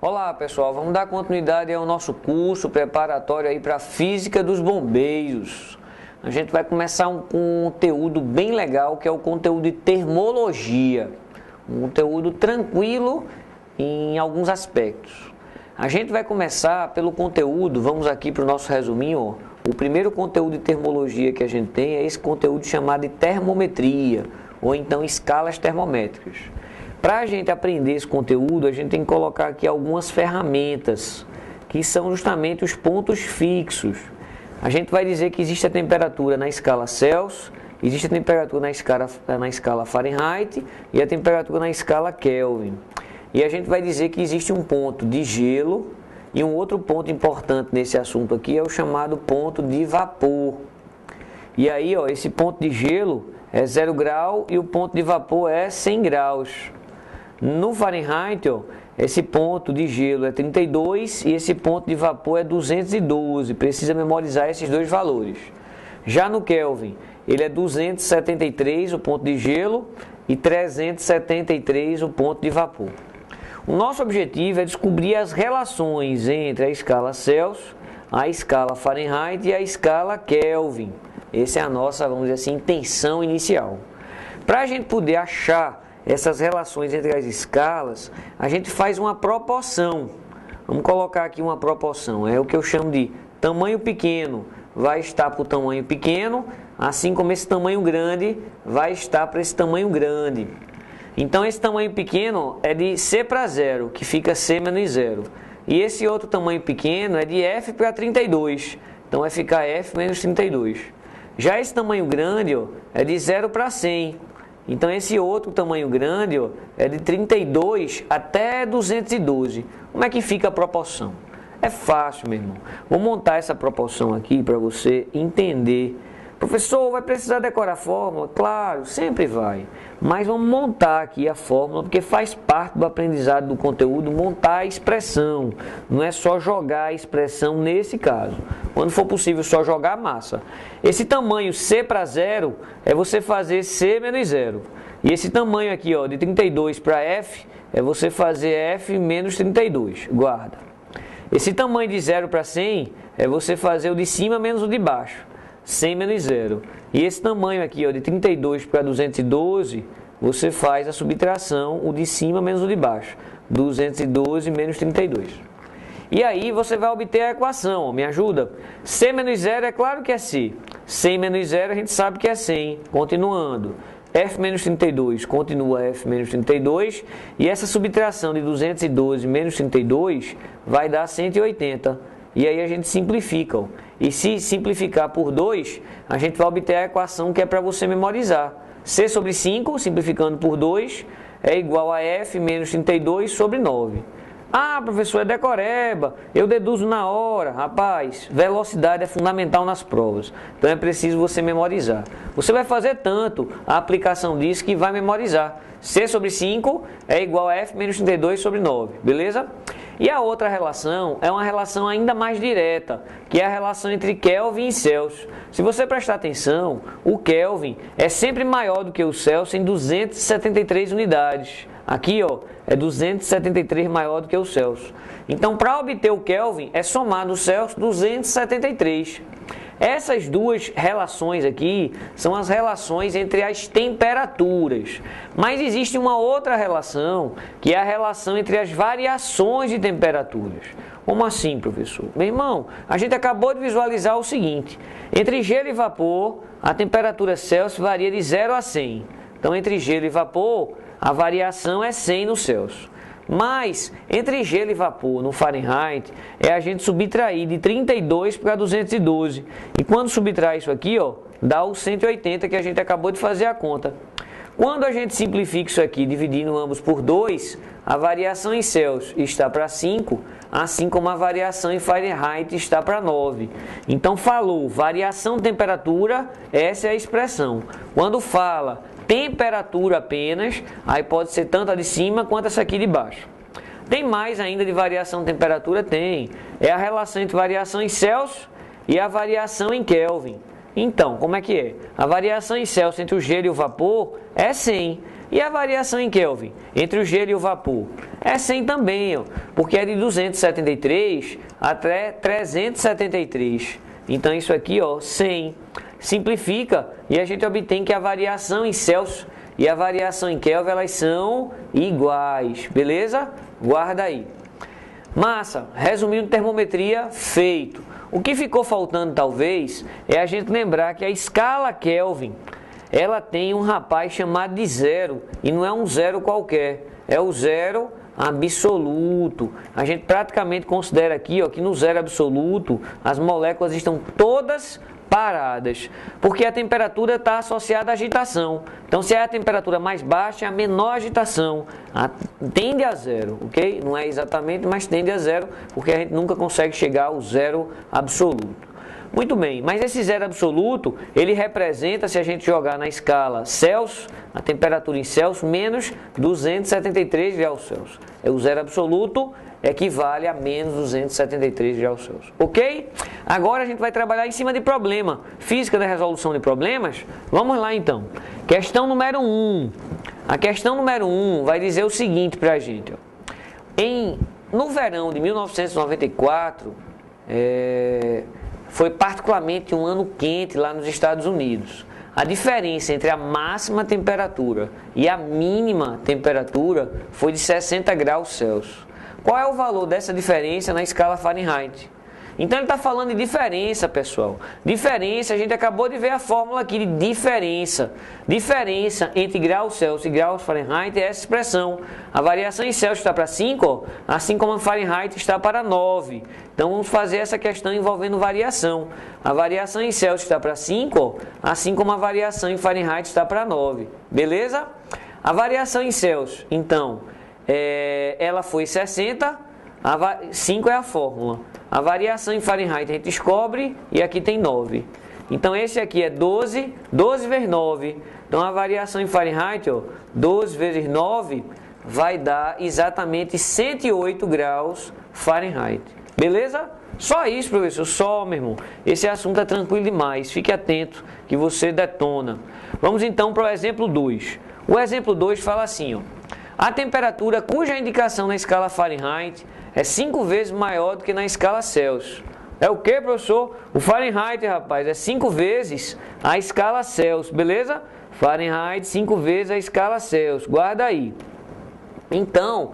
Olá pessoal, vamos dar continuidade ao nosso curso preparatório aí para a Física dos Bombeiros. A gente vai começar um conteúdo bem legal, que é o conteúdo de termologia. Um conteúdo tranquilo em alguns aspectos. A gente vai começar pelo conteúdo, vamos aqui para o nosso resuminho. O primeiro conteúdo de termologia que a gente tem é esse conteúdo chamado de termometria, ou então escalas termométricas. Para a gente aprender esse conteúdo, a gente tem que colocar aqui algumas ferramentas, que são justamente os pontos fixos. A gente vai dizer que existe a temperatura na escala Celsius, existe a temperatura na escala Fahrenheit e a temperatura na escala Kelvin. E a gente vai dizer que existe um ponto de gelo e um outro ponto importante nesse assunto aqui é o chamado ponto de vapor. E aí, esse ponto de gelo é 0 grau e o ponto de vapor é 100 graus. No Fahrenheit, esse ponto de gelo é 32 e esse ponto de vapor é 212. Precisa memorizar esses dois valores. Já no Kelvin, ele é 273 o ponto de gelo e 373 o ponto de vapor. O nosso objetivo é descobrir as relações entre a escala Celsius, a escala Fahrenheit e a escala Kelvin. Essa é a nossa, vamos dizer assim, intenção inicial. Para a gente poder achar essas relações entre as escalas, a gente faz uma proporção. Vamos colocar aqui uma proporção. É o que eu chamo de tamanho pequeno vai estar para o tamanho pequeno, assim como esse tamanho grande vai estar para esse tamanho grande. Então esse tamanho pequeno é de C para 0, que fica C menos 0. E esse outro tamanho pequeno é de F para 32, então vai ficar F menos 32. Já esse tamanho grande é de 0 para 100. Então esse outro tamanho grande é de 32 até 212. Como é que fica a proporção? É fácil, meu irmão. Vou montar essa proporção aqui para você entender. Professor, vai precisar decorar a fórmula? Claro, sempre vai. Mas vamos montar aqui a fórmula, porque faz parte do aprendizado do conteúdo montar a expressão. Não é só jogar a expressão nesse caso. Quando for possível, só jogar a massa. Esse tamanho C para 0 é você fazer C menos 0. E esse tamanho aqui, de 32 para F, é você fazer F menos 32. Guarda. Esse tamanho de 0 para 100 é você fazer o de cima menos o de baixo. 100 menos 0. E esse tamanho aqui, de 32 para 212, você faz a subtração, o de cima menos o de baixo. 212 menos 32. E aí você vai obter a equação, me ajuda? C menos 0 é claro que é C. 100 menos 0 a gente sabe que é 100. Continuando. F menos 32 continua F menos 32. E essa subtração de 212 menos 32 vai dar 180. E aí a gente simplifica. E se simplificar por 2, a gente vai obter a equação que é para você memorizar. C sobre 5, simplificando por 2, é igual a F menos 32 sobre 9. Ah, professor, é decoreba, eu deduzo na hora. Rapaz, velocidade é fundamental nas provas. Então é preciso você memorizar. Você vai fazer tanto a aplicação disso que vai memorizar. C sobre 5 é igual a F menos 32 sobre 9, beleza? E a outra relação é uma relação ainda mais direta, que é a relação entre Kelvin e Celsius. Se você prestar atenção, o Kelvin é sempre maior do que o Celsius em 273 unidades. Aqui, é 273 maior do que o Celsius. Então, para obter o Kelvin, é somar no Celsius 273. Essas duas relações aqui são as relações entre as temperaturas. Mas existe uma outra relação, que é a relação entre as variações de temperaturas. Como assim, professor? Meu irmão, a gente acabou de visualizar o seguinte. Entre gelo e vapor, a temperatura Celsius varia de 0 a 100. Então, entre gelo e vapor, a variação é 100 no Celsius. Mas, entre gelo e vapor no Fahrenheit, é a gente subtrair de 32 para 212. E quando subtrai isso aqui, dá o 180 que a gente acabou de fazer a conta. Quando a gente simplifica isso aqui, dividindo ambos por 2, a variação em Celsius está para 5, assim como a variação em Fahrenheit está para 9. Então, falou variação de temperatura, essa é a expressão. Quando fala temperatura apenas, aí pode ser tanto a de cima quanto essa aqui de baixo. Tem mais ainda de variação de temperatura? Tem. É a relação entre variação em Celsius e a variação em Kelvin. Então, como é que é? A variação em Celsius entre o gelo e o vapor é 100. E a variação em Kelvin, entre o gelo e o vapor? É 100 também, ó, porque é de 273 até 373. Então isso aqui, ó, 100. Simplifica e a gente obtém que a variação em Celsius e a variação em Kelvin, elas são iguais, beleza? Guarda aí. Massa, resumindo termometria, feito. O que ficou faltando talvez é a gente lembrar que a escala Kelvin, ela tem um rapaz chamado de zero, e não é um zero qualquer, é o zero absoluto. A gente praticamente considera aqui, ó, que no zero absoluto as moléculas estão todas paradas, porque a temperatura está associada à agitação. Então, se é a temperatura mais baixa, é a menor agitação, tende a zero, ok? Não é exatamente, mas tende a zero, porque a gente nunca consegue chegar ao zero absoluto. Muito bem, mas esse zero absoluto, ele representa, se a gente jogar na escala Celsius, a temperatura em Celsius, menos 273 graus Celsius. O zero absoluto equivale a menos 273 graus Celsius. Ok? Agora a gente vai trabalhar em cima de problema. Física da resolução de problemas. Vamos lá então. Questão número 1. A questão número 1 vai dizer o seguinte para a gente. Ó. No verão de 1994, foi particularmente um ano quente lá nos Estados Unidos. A diferença entre a máxima temperatura e a mínima temperatura foi de 60 graus Celsius. Qual é o valor dessa diferença na escala Fahrenheit? Então ele está falando de diferença, pessoal. Diferença, a gente acabou de ver a fórmula aqui de diferença. Diferença entre graus Celsius e graus Fahrenheit é essa expressão. A variação em Celsius está para 5, assim como a Fahrenheit está para 9. Então vamos fazer essa questão envolvendo variação. A variação em Celsius está para 5, assim como a variação em Fahrenheit está para 9. Beleza? A variação em Celsius, então, ela foi 60, 5 é a fórmula. A variação em Fahrenheit a gente descobre e aqui tem 9. Então esse aqui é 12, 12 vezes 9. Então a variação em Fahrenheit, ó, 12 vezes 9 vai dar exatamente 108 graus Fahrenheit. Beleza? Só isso, professor, só, meu irmão. Esse assunto é tranquilo demais, fique atento que você detona. Vamos então para o exemplo 2. O exemplo 2 fala assim, ó. A temperatura cuja indicação na escala Fahrenheit é 5 vezes maior do que na escala Celsius. É o que, professor? O Fahrenheit, rapaz, é 5 vezes a escala Celsius, beleza? Fahrenheit, 5 vezes a escala Celsius. Guarda aí. Então,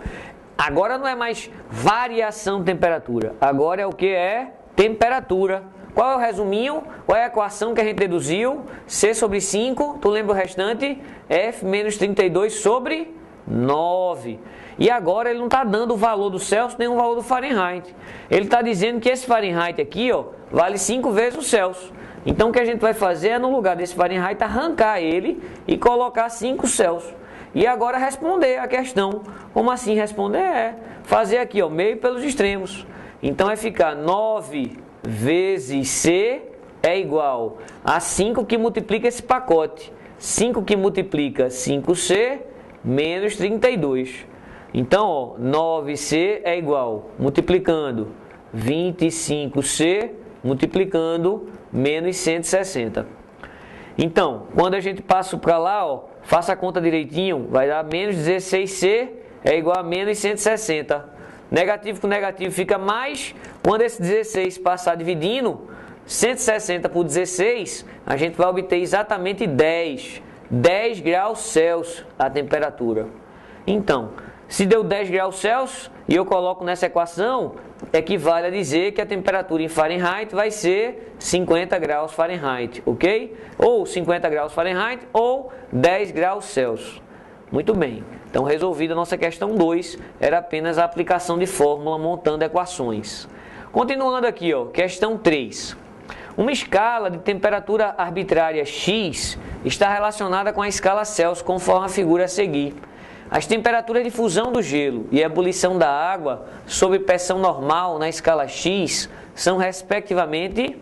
agora não é mais variação de temperatura. Agora é o que? É temperatura. Qual é o resuminho? Qual é a equação que a gente deduziu? C sobre 5, tu lembra o restante? F menos 32 sobre 9. E agora ele não está dando o valor do Celsius nem o valor do Fahrenheit. Ele está dizendo que esse Fahrenheit aqui, ó, vale 5 vezes o Celsius. Então o que a gente vai fazer é, no lugar desse Fahrenheit, arrancar ele e colocar 5 Celsius. E agora responder a questão. Como assim responder? Fazer aqui, ó, meio pelos extremos. Então vai ficar 9 vezes C é igual a 5 que multiplica esse pacote. 5 que multiplica 5C menos 32. Então, ó, 9C é igual, multiplicando 25C, multiplicando menos 160. Então, quando a gente passa para lá, ó, faça a conta direitinho, vai dar menos 16C é igual a menos 160. Negativo com negativo fica mais. Quando esse 16 passar dividindo, 160 por 16, a gente vai obter exatamente 10 graus Celsius a temperatura. Então, se deu 10 graus Celsius e eu coloco nessa equação, equivale a dizer que a temperatura em Fahrenheit vai ser 50 graus Fahrenheit, ok? Ou 50 graus Fahrenheit ou 10 graus Celsius. Muito bem. Então, resolvida a nossa questão 2, era apenas a aplicação de fórmula montando equações. Continuando aqui, ó, questão 3. Uma escala de temperatura arbitrária X está relacionada com a escala Celsius, conforme a figura a seguir. As temperaturas de fusão do gelo e ebulição da água sob pressão normal na escala X são, respectivamente...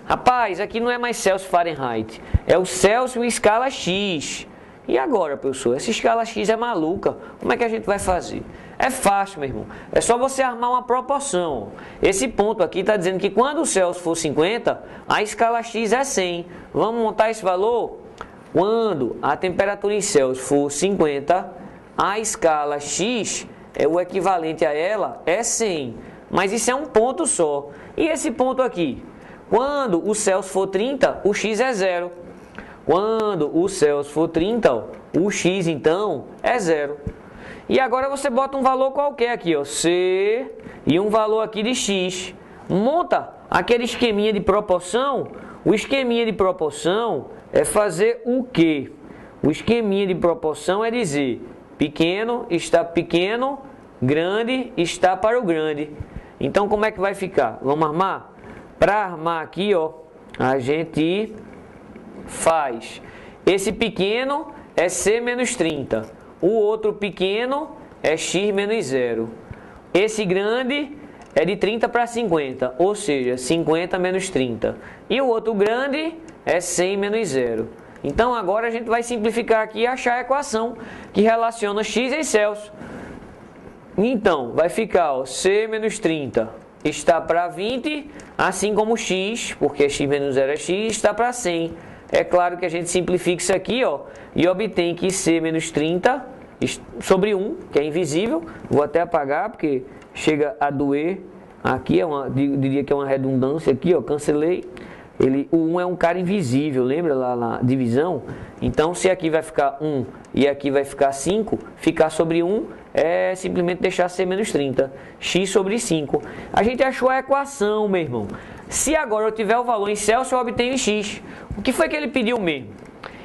Rapaz, aqui não é mais Celsius Fahrenheit, é o Celsius em escala X. E agora, professor, essa escala X é maluca, como é que a gente vai fazer? É fácil, meu irmão, é só você armar uma proporção. Esse ponto aqui está dizendo que quando o Celsius for 50, a escala X é 100. Vamos montar esse valor? Quando a temperatura em Celsius for 50, a escala x é o equivalente a ela é 100. Mas isso é um ponto só. E esse ponto aqui? Quando o Celsius for 30, o x é 0. Quando o Celsius for 30, ó, o x então é 0. E agora você bota um valor qualquer aqui, ó, C, e um valor aqui de x. Monta aquele esqueminha de proporção. O esqueminha de proporção é fazer o quê? O esqueminha de proporção é dizer pequeno está pequeno, grande está para o grande. Então como é que vai ficar? Vamos armar? Para armar aqui, ó, a gente faz. Esse pequeno é C menos 30. O outro pequeno é x menos 0. Esse grande é de 30 para 50, ou seja, 50 menos 30. E o outro grande é 100 menos 0. Então agora a gente vai simplificar aqui e achar a equação que relaciona x em Celsius. Então vai ficar, ó, C menos 30 está para 20, assim como x, porque x menos 0 é x, está para 100. É claro que a gente simplifica isso aqui, ó, e obtém que C menos 30 sobre 1, que é invisível. Vou até apagar, porque chega a doer. Aqui diria que é uma redundância aqui, ó, cancelei. O 1 é um cara invisível, lembra lá na divisão? Então, se aqui vai ficar 1 e aqui vai ficar 5, ficar sobre 1 é simplesmente deixar C menos 30. X sobre 5. A gente achou a equação, meu irmão. Se agora eu tiver o valor em Celsius, eu obtenho x. O que foi que ele pediu mesmo?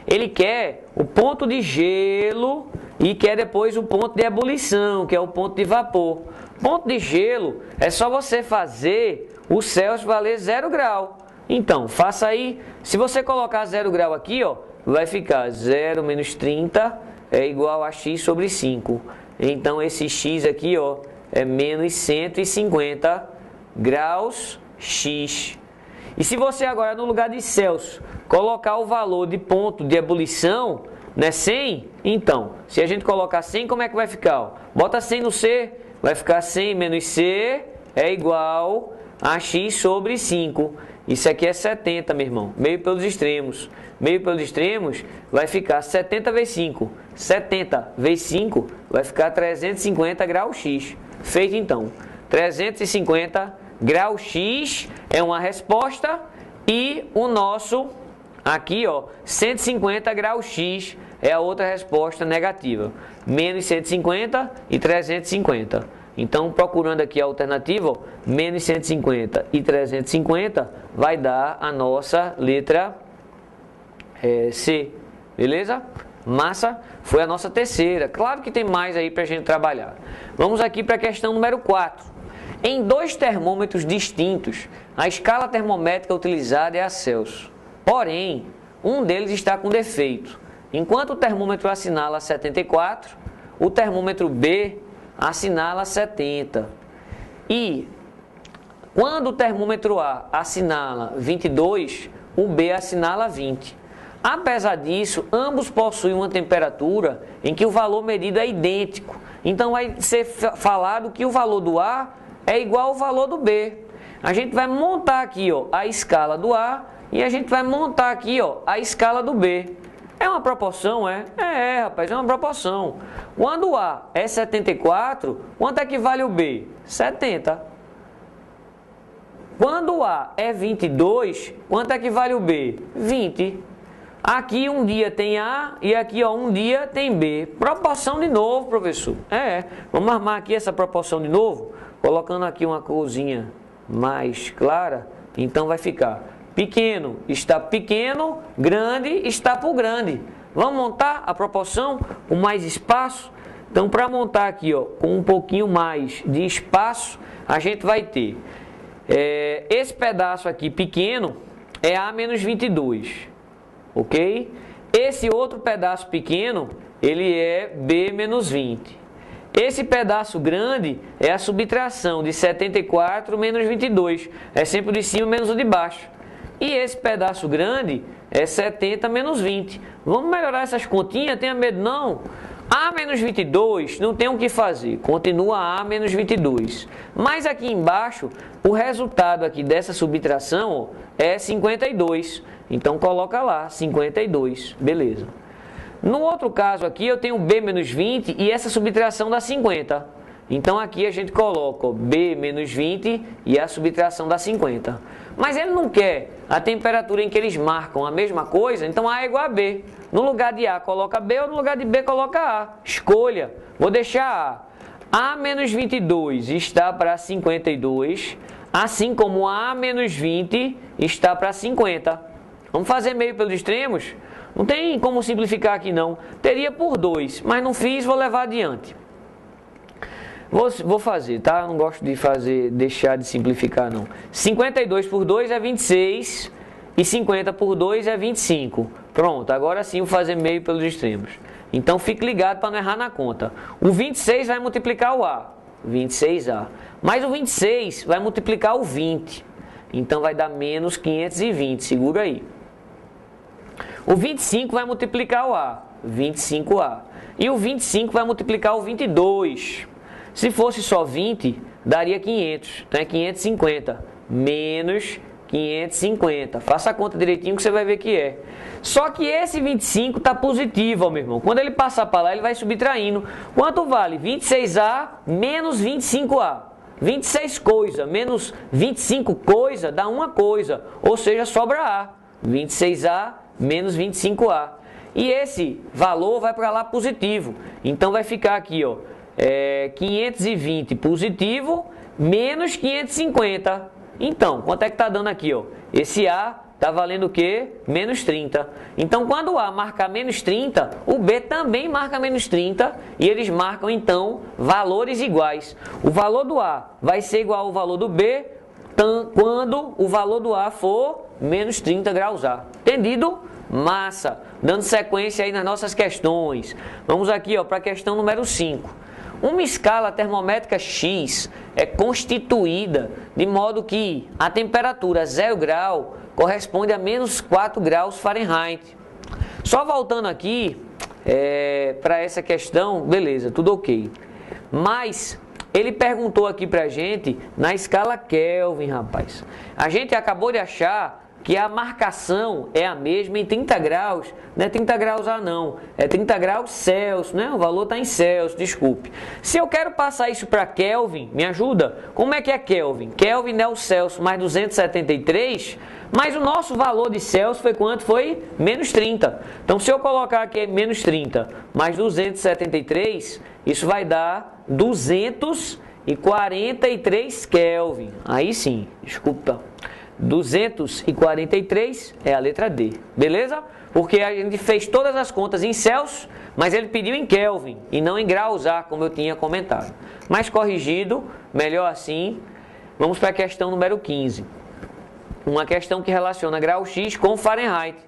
Ele quer o ponto de gelo e quer depois o ponto de ebulição, que é o ponto de vapor. Ponto de gelo é só você fazer o Celsius valer 0 grau. Então, faça aí. Se você colocar 0 grau aqui, ó, vai ficar 0 menos 30 é igual a x sobre 5. Então, esse x aqui, ó, é menos 150 graus x. E se você agora, no lugar de Celsius, colocar o valor de ponto de ebulição, né, 100, então, se a gente colocar 100, como é que vai ficar? Ó? Bota 100 no C, vai ficar 100 menos C é igual a x sobre 5. Isso aqui é 70, meu irmão, meio pelos extremos. Meio pelos extremos vai ficar 70 vezes 5. 70 vezes 5 vai ficar 350 graus x. Feito então. 350 graus x é uma resposta e o nosso aqui, ó, 150 graus x é a outra resposta negativa. Menos 150 e 350. Então, procurando aqui a alternativa, ó, menos 150 e 350 vai dar a nossa letra C. Beleza? Massa, foi a nossa terceira. Claro que tem mais aí para a gente trabalhar. Vamos aqui para a questão número 4. Em dois termômetros distintos, a escala termométrica utilizada é a Celsius. Porém, um deles está com defeito. Enquanto o termômetro assinala 74, o termômetro B assinala 70. E quando o termômetro A assinala 22, o B assinala 20. Apesar disso, ambos possuem uma temperatura em que o valor medido é idêntico. Então vai ser falado que o valor do A é igual ao valor do B. A gente vai montar aqui, ó, a escala do A e a gente vai montar aqui, ó, a escala do B. É uma proporção, é? Rapaz, é uma proporção. Quando o A é 74, quanto é que vale o B? 70. Quando o A é 22, quanto é que vale o B? 20. Aqui um dia tem A e aqui, ó, um dia tem B. Proporção de novo, professor. Vamos armar aqui essa proporção de novo, colocando aqui uma corzinha mais clara. Então vai ficar pequeno está pequeno, grande está por grande. Vamos montar a proporção com mais espaço? Então, para montar aqui, ó, com um pouquinho mais de espaço, a gente vai ter esse pedaço aqui pequeno é A menos 22, ok? Esse outro pedaço pequeno, ele é B menos 20. Esse pedaço grande é a subtração de 74 menos 22. É sempre o de cima menos o de baixo. E esse pedaço grande é 70 menos 20. Vamos melhorar essas continhas? Tenha medo não. A menos 22 não tem o que fazer, continua A menos 22. Mas aqui embaixo, o resultado aqui dessa subtração ó, é 52. Então coloca lá, 52, beleza. No outro caso aqui eu tenho B menos 20 e essa subtração dá 50. Então aqui a gente coloca ó, B menos 20 e a subtração dá 50. Mas ele não quer a temperatura em que eles marcam a mesma coisa, então A é igual a B. No lugar de A coloca B ou no lugar de B coloca A. Escolha. Vou deixar A. A menos 22 está para 52, assim como A menos 20 está para 50. Vamos fazer meio pelos extremos? Não tem como simplificar aqui não. Teria por 2, mas não fiz, vou levar adiante. Vou fazer, tá? Não gosto de deixar de simplificar não. 52 por 2 é 26 e 50 por 2 é 25. Pronto, agora sim vou fazer meio pelos extremos. Então fique ligado para não errar na conta. O 26 vai multiplicar o A, 26A. Mas o 26 vai multiplicar o 20. Então vai dar menos 520, segura aí. O 25 vai multiplicar o A, 25A. E o 25 vai multiplicar o 22. Se fosse só 20, daria 500. Então é 550 menos 550. Faça a conta direitinho que você vai ver que é. Só que esse 25 está positivo, ó, meu irmão. Quando ele passar para lá, ele vai subtraindo. Quanto vale? 26A menos 25A. 26 coisa menos 25 coisa dá uma coisa. Ou seja, sobra A. 26A menos 25A. E esse valor vai para lá positivo. Então vai ficar aqui, ó. 520 positivo menos 550. Então, quanto é que está dando aqui? Ó? Esse A está valendo o quê? Menos 30. Então, quando o A marcar menos 30, o B também marca menos 30 e eles marcam, então, valores iguais. O valor do A vai ser igual ao valor do B quando o valor do A for menos 30 graus A. Entendido? Massa! Dando sequência aí nas nossas questões. Vamos aqui para a questão número 5. Uma escala termométrica X é constituída de modo que a temperatura 0 grau corresponde a menos 4 graus Fahrenheit. Só voltando aqui para essa questão, beleza, tudo ok. Mas ele perguntou aqui para a gente na escala Kelvin, rapaz. A gente acabou de achar que a marcação é a mesma em 30 graus, não é 30 graus A não, é 30 graus Celsius, né? O valor está em Celsius, desculpe. Se eu quero passar isso para Kelvin, me ajuda? Como é que é Kelvin? Kelvin é o Celsius mais 273, mas o nosso valor de Celsius foi quanto? Foi menos 30. Então se eu colocar aqui menos 30 mais 273, isso vai dar 243 Kelvin. Aí sim, desculpa. 243 é a letra D, beleza? Porque a gente fez todas as contas em Celsius, mas ele pediu em Kelvin e não em graus A, como eu tinha comentado. Mas corrigido, melhor assim. Vamos para a questão número 15. Uma questão que relaciona grau X com Fahrenheit.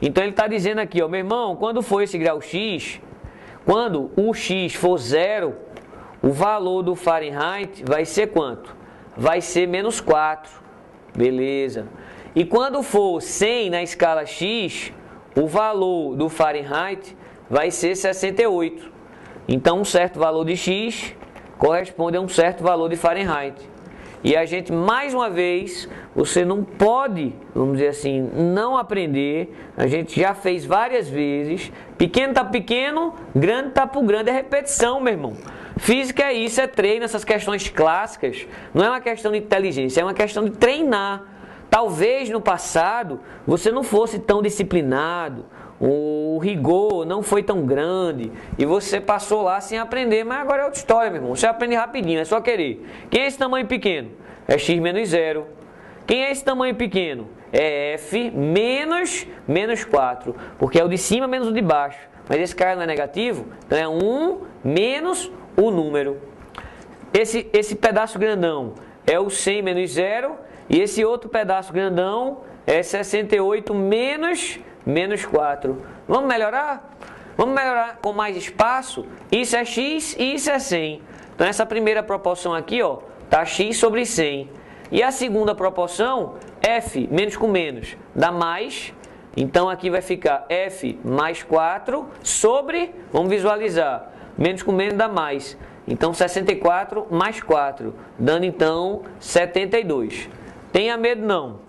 Então ele está dizendo aqui, ó, meu irmão, quando for esse grau X, quando o X for 0, o valor do Fahrenheit vai ser quanto? Vai ser menos 4. Beleza. E quando for 100 na escala X, o valor do Fahrenheit vai ser 68. Então, um certo valor de X corresponde a um certo valor de Fahrenheit. E a gente, mais uma vez, você não pode, vamos dizer assim, não aprender. A gente já fez várias vezes. Pequeno tá pequeno, grande tá por grande. É repetição, meu irmão. Física é isso, é treino, essas questões clássicas. Não é uma questão de inteligência, é uma questão de treinar. Talvez no passado você não fosse tão disciplinado, o rigor não foi tão grande e você passou lá sem aprender, mas agora é outra história, meu irmão. Você aprende rapidinho, é só querer. Quem é esse tamanho pequeno? É x menos 0. Quem é esse tamanho pequeno? É f menos 4, porque é o de cima menos o de baixo. Mas esse cara não é negativo, então é 1 menos o número. Esse pedaço grandão é o 100 menos 0 e esse outro pedaço grandão é 68 menos 4. Vamos melhorar? Vamos melhorar com mais espaço? Isso é x e isso é 100. Então essa primeira proporção aqui, ó, tá x sobre 100. E a segunda proporção, f menos com menos, dá mais Então aqui vai ficar F mais 4 sobre, vamos visualizar, menos com menos dá mais. Então 64 mais 4, dando então 72. Tenha medo não.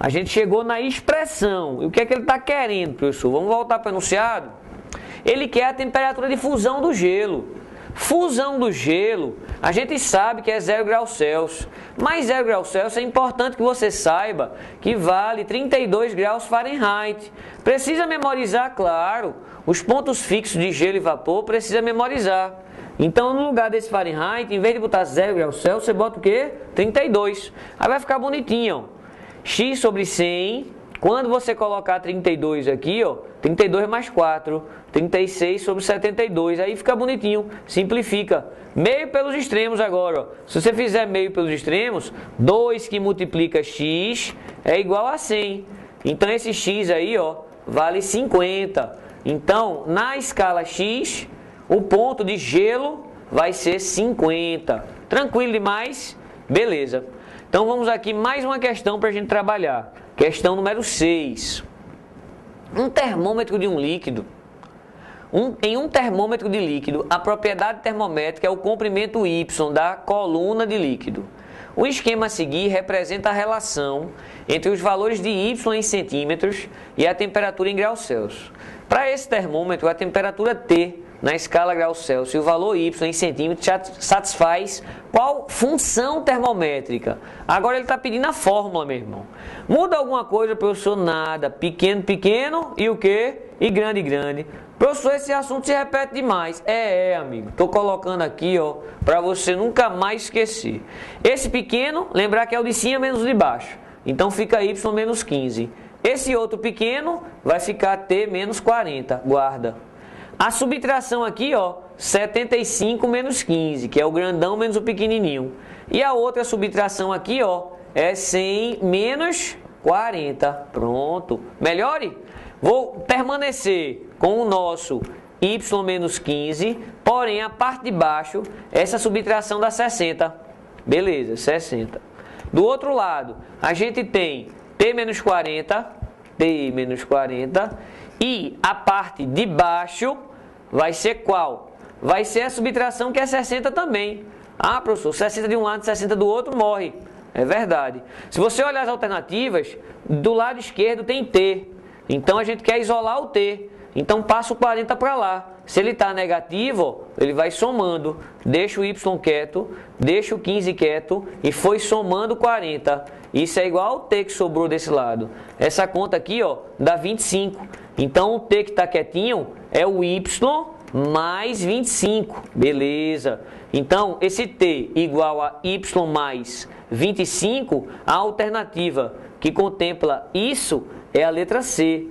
A gente chegou na expressão. E o que é que ele está querendo, professor? Vamos voltar para o enunciado? Ele quer a temperatura de fusão do gelo. Fusão do gelo, a gente sabe que é 0 graus Celsius. Mas 0 graus Celsius é importante que você saiba que vale 32 graus Fahrenheit. Precisa memorizar, claro. Os pontos fixos de gelo e vapor precisa memorizar. Então, no lugar desse Fahrenheit, em vez de botar 0 graus Celsius, você bota o quê? 32. Aí vai ficar bonitinho, ó. X sobre 100, quando você colocar 32 aqui, ó, 32 mais 4, 36 sobre 72, aí fica bonitinho, simplifica. Meio pelos extremos agora, ó. Se você fizer meio pelos extremos, 2 que multiplica x é igual a 100. Então, esse x aí, ó, vale 50. Então, na escala x, o ponto de gelo vai ser 50. Tranquilo demais? Beleza. Então vamos aqui mais uma questão para a gente trabalhar. Questão número 6. Um termômetro de um líquido. Em um termômetro de líquido, a propriedade termométrica é o comprimento Y da coluna de líquido. O esquema a seguir representa a relação entre os valores de Y em centímetros e a temperatura em graus Celsius. Para esse termômetro, a temperatura T na escala graus Celsius e o valor Y em centímetros satisfaz qual função termométrica? Agora ele está pedindo a fórmula, meu irmão. Muda alguma coisa, professor? Nada. Pequeno, pequeno e o quê? E grande, grande. Professor, esse assunto se repete demais. Amigo. Estou colocando aqui, ó, para você nunca mais esquecer. Esse pequeno, lembrar que é o de cima menos o de baixo. Então fica Y menos 15. Esse outro pequeno vai ficar T menos 40. Guarda. A subtração aqui, ó, 75 menos 15, que é o grandão menos o pequenininho. E a outra subtração aqui, ó, é 100 menos 40. Pronto. Melhore? Vou permanecer com o nosso Y menos 15, porém a parte de baixo, essa subtração dá 60. Beleza, 60. Do outro lado, a gente tem T menos 40, T menos 40, e a parte de baixo vai ser qual? Vai ser a subtração que é 60 também. Ah, professor, 60 de um lado e 60 do outro morre. É verdade. Se você olhar as alternativas, do lado esquerdo tem T. Então a gente quer isolar o T. Então passa o 40 para lá. Se ele está negativo, ele vai somando. Deixa o Y quieto, deixa o 15 quieto e foi somando 40. Isso é igual ao T que sobrou desse lado. Essa conta aqui, ó, dá 25. Então o T que está quietinho é o Y mais 25. Beleza. Então esse T igual a Y mais 25, a alternativa que contempla isso é a letra C.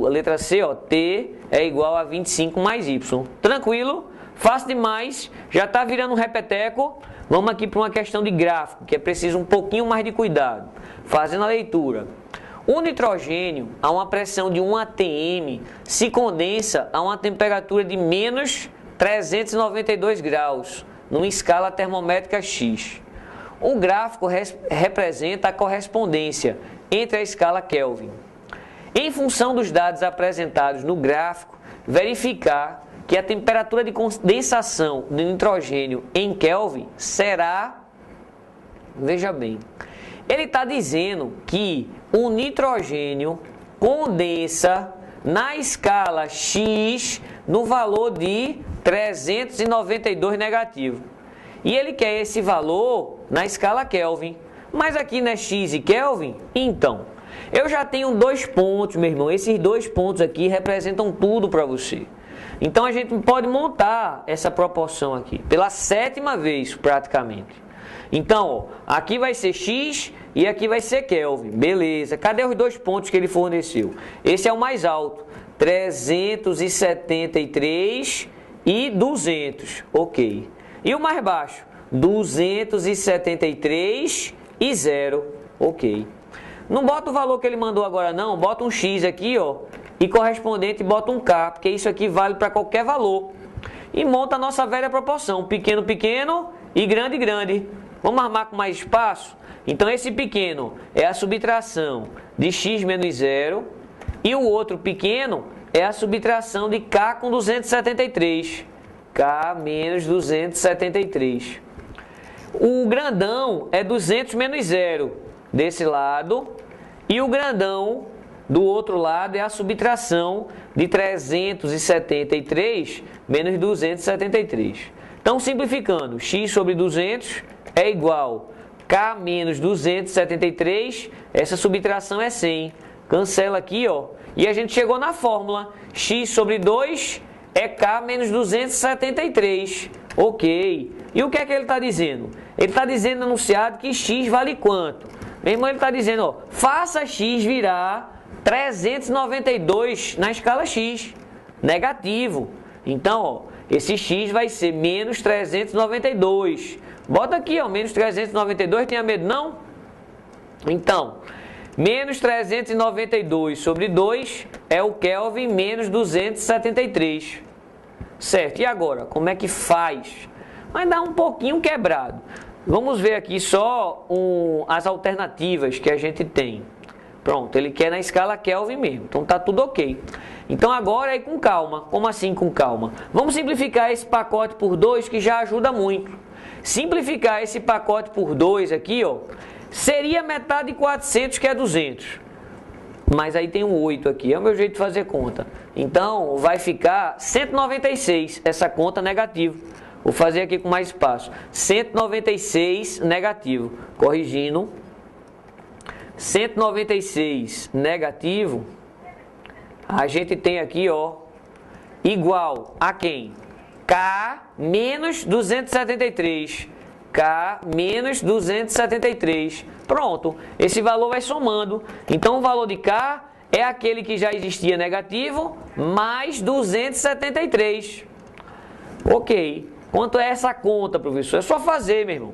A letra C, ó, T é igual a 25 mais Y. Tranquilo? Fácil demais. Já está virando um repeteco. Vamos aqui para uma questão de gráfico, que é preciso um pouquinho mais de cuidado. Fazendo a leitura. O nitrogênio, a uma pressão de 1 atm, se condensa a uma temperatura de menos 392 graus, numa escala termométrica X. O gráfico representa a correspondência entre a escala Kelvin. Em função dos dados apresentados no gráfico, verificar que a temperatura de condensação do nitrogênio em Kelvin será, veja bem, ele está dizendo que o nitrogênio condensa na escala X no valor de 392 negativo. E ele quer esse valor na escala Kelvin. Mas aqui não é X e Kelvin? Então, eu já tenho 2 pontos, meu irmão. Esses 2 pontos aqui representam tudo para você. Então, a gente pode montar essa proporção aqui, pela 7ª vez, praticamente. Então, ó, aqui vai ser X e aqui vai ser Kelvin. Beleza. Cadê os 2 pontos que ele forneceu? Esse é o mais alto. 373 e 200. Ok. E o mais baixo? 273 e 0. Ok. Não bota o valor que ele mandou agora não. Bota um X aqui, ó. E correspondente bota um K. Porque isso aqui vale para qualquer valor. E monta a nossa velha proporção. Pequeno, pequeno e grande, grande. Vamos armar com mais espaço? Então esse pequeno é a subtração de x menos 0 e o outro pequeno é a subtração de k com 273. K menos 273. O grandão é 200 menos 0 desse lado e o grandão do outro lado é a subtração de 373 menos 273. Então, simplificando, x sobre 200 é igual a k menos 273, essa subtração é 100. Cancela aqui, ó, e a gente chegou na fórmula. X sobre 2 é k menos 273. Ok. E o que é que ele está dizendo? Ele está dizendo, anunciado, que x vale quanto? Meu irmão, ele está dizendo, ó, faça x virar 392 na escala x, negativo. Então, ó, esse x vai ser menos 392. Bota aqui, ó, menos 392, tenha medo não? Então, menos 392 sobre 2 é o Kelvin menos 273. Certo, e agora, como é que faz? Vai dar um pouquinho quebrado. Vamos ver aqui só as alternativas que a gente tem. Pronto, ele quer na escala Kelvin mesmo, então tá tudo ok. Então agora é com calma. Como assim com calma? Vamos simplificar esse pacote por 2 que já ajuda muito. Simplificar esse pacote por 2 aqui, ó, seria metade de 400, que é 200. Mas aí tem um 8 aqui, é o meu jeito de fazer conta. Então vai ficar 196, essa conta negativa. Vou fazer aqui com mais espaço. 196 negativo, corrigindo. 196 negativo, a gente tem aqui, ó, igual a quem? K menos 273. K menos 273. Pronto, esse valor vai somando. Então o valor de K é aquele que já existia negativo, mais 273. Ok. Quanto é essa conta, professor? É só fazer, meu irmão.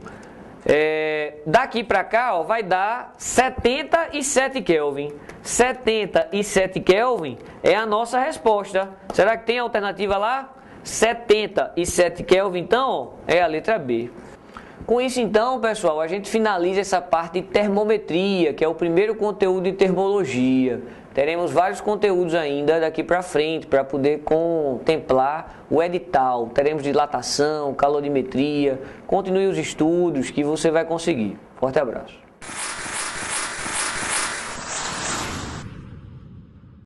Daqui para cá, ó, vai dar 77 Kelvin. 77 Kelvin é a nossa resposta. Será que tem alternativa lá? 77 Kelvin, então, ó, é a letra B. Com isso, então, pessoal, a gente finaliza essa parte de termometria, que é o primeiro conteúdo de termologia. Teremos vários conteúdos ainda daqui para frente para poder contemplar o edital. Teremos dilatação, calorimetria. Continue os estudos que você vai conseguir. Forte abraço.